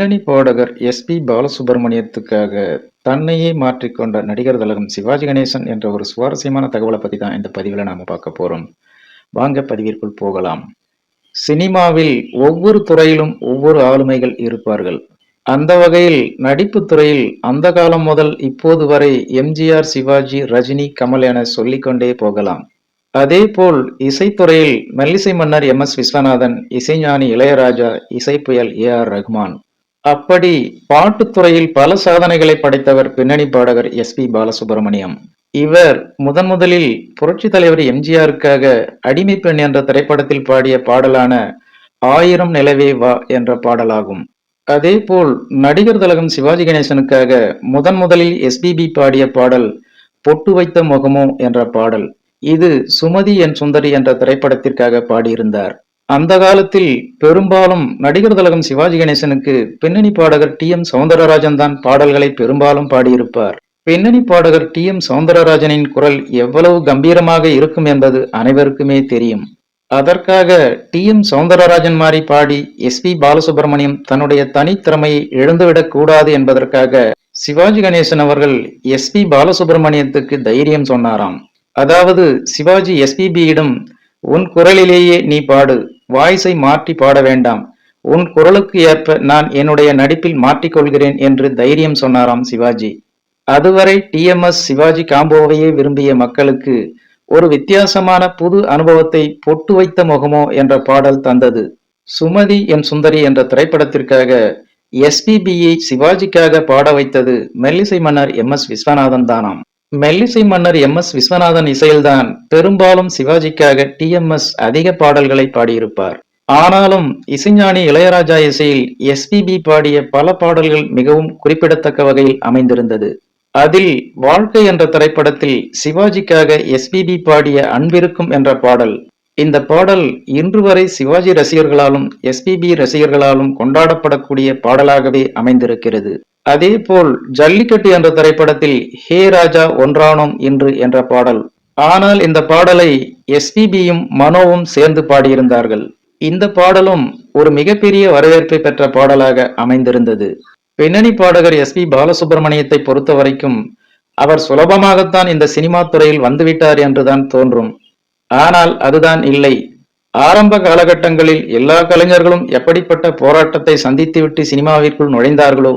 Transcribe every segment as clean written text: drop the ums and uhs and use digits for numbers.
பின்னணி பாடகர் எஸ்.பி. பாலசுப்ரமணியத்துக்காக தன்னையே மாற்றிக்கொண்ட நடிகர் திலகம் சிவாஜி கணேசன் என்ற ஒரு சுவாரஸ்யமான தகவலை பத்தி தான் இந்த பதிவுல நாம பார்க்க போறோம். வாங்க பதிவிற்குள் போகலாம். சினிமாவில் ஒவ்வொரு துறையிலும் ஒவ்வொரு ஆளுமைகள் இருப்பார்கள். அந்த வகையில் நடிப்பு துறையில் அந்த காலம் முதல் இப்போது வரை எம்.ஜி.ஆர்., சிவாஜி, ரஜினி, கமல் என சொல்லிக்கொண்டே போகலாம். அதேபோல் இசைத்துறையில் மெல்லிசை மன்னர் எம்.எஸ். விஸ்வநாதன், இசைஞானி இளையராஜா, இசைப்புயல் ஏ.ஆர். ரஹ்மான். அப்படி பாட்டுத்துறையில் பல சாதனைகளை படைத்தவர் பின்னணி பாடகர் எஸ்.பி. பாலசுப்ரமணியம். இவர் முதலில் புரட்சி தலைவர் எம்.ஜி.ஆருக்காக அடிமை பெண் என்ற திரைப்படத்தில் பாடிய பாடலான ஆயிரம் நிலவே வா என்ற பாடலாகும். அதேபோல் நடிகர் திலகம் சிவாஜி கணேசனுக்காக முதலில் எஸ்.பி.பி பாடிய பாடல் பொட்டு வைத்த முகமோ என்ற பாடல். இது சுமதி என் சுந்தரி என்ற திரைப்படத்திற்காக பாடியிருந்தார். அந்த காலத்தில் பெரும்பாலும் நடிகர் திலகம் சிவாஜி கணேசனுக்கு பின்னணி பாடகர் டி.எம். சௌந்தரராஜன் தான் பாடல்களை பெரும்பாலும் பாடியிருப்பார். பின்னணி பாடகர் டி.எம். சௌந்தரராஜனின் குரல் எவ்வளவு கம்பீரமாக இருக்கும் என்பது அனைவருக்குமே தெரியும். அதற்காக டி.எம். சௌந்தரராஜன் மாதிரி பாடி எஸ்.பி. பாலசுப்ரமணியம் தன்னுடைய தனித்திறமையை இழந்துவிடக் கூடாது என்பதற்காக சிவாஜி கணேசன் அவர்கள் எஸ்.பி. பாலசுப்ரமணியத்துக்கு தைரியம் சொன்னாராம். அதாவது சிவாஜி எஸ்.பி.பி.யிடம் உன் குரலிலேயே நீ பாடு, வாய்ஸை மாற்றி பாட வேண்டாம், உன் குரலுக்கு ஏற்ப நான் என்னுடைய நடிப்பில் மாற்றிக்கொள்கிறேன் என்று தைரியம் சொன்னாராம் சிவாஜி. அதுவரை டி.எம்.எஸ். சிவாஜி காம்போவையே விரும்பிய மக்களுக்கு ஒரு வித்தியாசமான புது அனுபவத்தை பொட்டு வைத்த முகமோ என்ற பாடல் தந்தது. சுமதி என் சுந்தரி என்ற திரைப்படத்திற்காக எஸ்.பி.பி.யை சிவாஜிக்காக பாட வைத்தது மெல்லிசை மன்னர் எம்.எஸ். விஸ்வநாதன் தானாம். மெல்லிசை மன்னர் எம்.எஸ். விஸ்வநாதன் இசையில்தான் பெரும்பாலும் சிவாஜிக்காக டி.எம்.எஸ். அதிக பாடல்களை பாடியிருப்பார். ஆனாலும் இசைஞானி இளையராஜா இசையில் எஸ்.பி.பி பாடிய பல பாடல்கள் மிகவும் குறிப்பிடத்தக்க வகையில் அமைந்திருந்தது. அதில் வாழ்க்கை என்ற திரைப்படத்தில் சிவாஜிக்காக எஸ்.பி.பி பாடிய அன்பிருக்கும் என்ற பாடல். இந்த பாடல் இன்று வரை சிவாஜி ரசிகர்களாலும் எஸ்.பி.பி ரசிகர்களாலும் கொண்டாடப்படக்கூடிய பாடலாகவே அமைந்திருக்கிறது. அதேபோல் ஜல்லிக்கட்டு என்ற திரைப்படத்தில் ஹே ராஜா ஒன்றானோம் இன்று என்ற பாடல். ஆனால் இந்த பாடலை எஸ்.பி.பியும் மனோவும் சேர்ந்து பாடியிருந்தார்கள். இந்த பாடலும் ஒரு மிகப்பெரிய வரவேற்பை பெற்ற பாடலாக அமைந்திருந்தது. பின்னணி பாடகர் எஸ்.பி. பாலசுப்ரமணியத்தை பொறுத்த வரைக்கும் அவர் சுலபமாகத்தான் இந்த சினிமா துறையில் வந்துவிட்டார் என்றுதான் தோன்றும். ஆனால் அதுதான் இல்லை. ஆரம்ப காலகட்டங்களில் எல்லா கலைஞர்களும் எப்படிப்பட்ட போராட்டத்தை சந்தித்துவிட்டு சினிமாவிற்குள் நுழைந்தார்களோ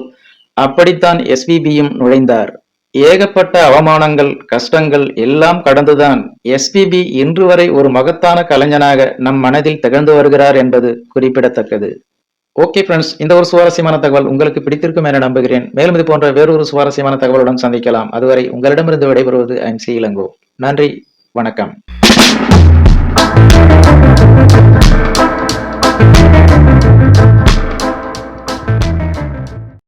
அப்படித்தான் எஸ்.பி.பியும் நுழைந்தார். ஏகப்பட்ட அவமானங்கள், கஷ்டங்கள் எல்லாம் கடந்துதான் எஸ்.பி.பி இன்று வரை ஒரு மகத்தான கலைஞனாக நம் மனதில் திகழ்ந்து வருகிறார் என்பது குறிப்பிடத்தக்கது. ஓகே ஃப்ரெண்ட்ஸ், இந்த ஒரு சுவாரஸ்யமான தகவல் உங்களுக்கு பிடித்திருக்கும் என நம்புகிறேன். மேலும் இது போன்ற வேறொரு சுவாரஸ்யமான தகவலுடன் சந்திக்கலாம். அதுவரை உங்களிடமிருந்து விடைபெறுவது ஐம் சி இளங்கோ. நன்றி, வணக்கம்.